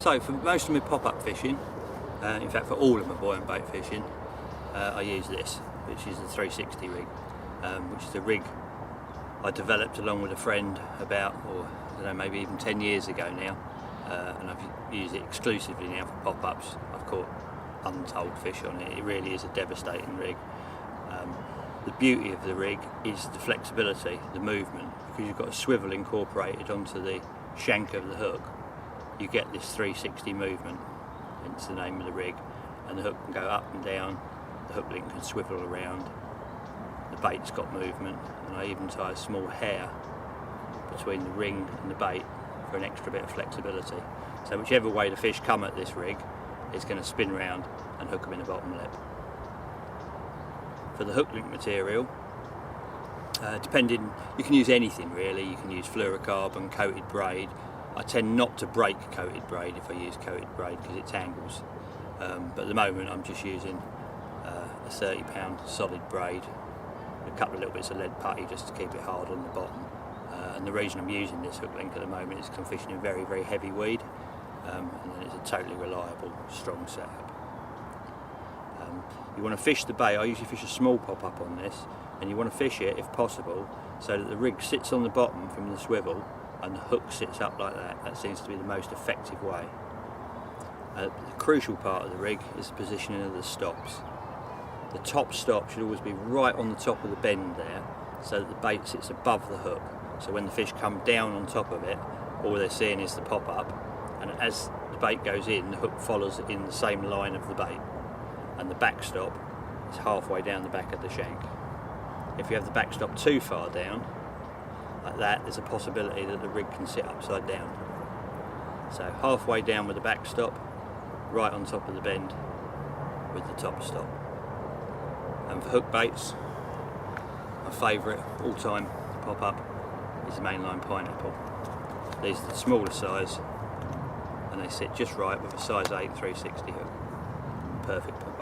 So for most of my pop-up fishing, in fact for all of my buoyant bait fishing, I use this, which is the 360 rig, which is a rig I developed along with a friend about, or I don't know, maybe even 10 years ago now, and I've used it exclusively now for pop-ups. I've caught untold fish on it. It really is a devastating rig. The beauty of the rig is the flexibility, the movement, because you've got a swivel incorporated onto the shank of the hook. You get this 360 movement, hence the name of the rig, and the hook can go up and down, the hook link can swivel around, the bait's got movement, and I even tie a small hair between the ring and the bait for an extra bit of flexibility. So whichever way the fish come at this rig, it's going to spin round and hook them in the bottom lip. For the hook link material, you can use anything really. You can use fluorocarbon, coated braid. I tend not to break coated braid if I use coated braid because it tangles. But at the moment I'm just using a 30-pound solid braid, a couple of little bits of lead putty just to keep it hard on the bottom. And the reason I'm using this hook link at the moment is because I'm fishing in very, very heavy weed, and then it's a totally reliable, strong setup. You want to fish the bait. I usually fish a small pop-up on this, and you want to fish it, if possible, so that the rig sits on the bottom from the swivel and the hook sits up like that. That seems to be the most effective way. The crucial part of the rig is the positioning of the stops. The top stop should always be right on the top of the bend there, so that the bait sits above the hook. So when the fish come down on top of it, all they're seeing is the pop-up, and as the bait goes in, the hook follows in the same line of the bait, and the backstop is halfway down the back of the shank. If you have the backstop too far down, like that, there's a possibility that the rig can sit upside down. So halfway down with the backstop, right on top of the bend with the top stop. And for hook baits, my favourite all-time pop-up is the Mainline Pineapple. These are the smaller size, and they sit just right with a size 8 360 hook. Perfect pop-up.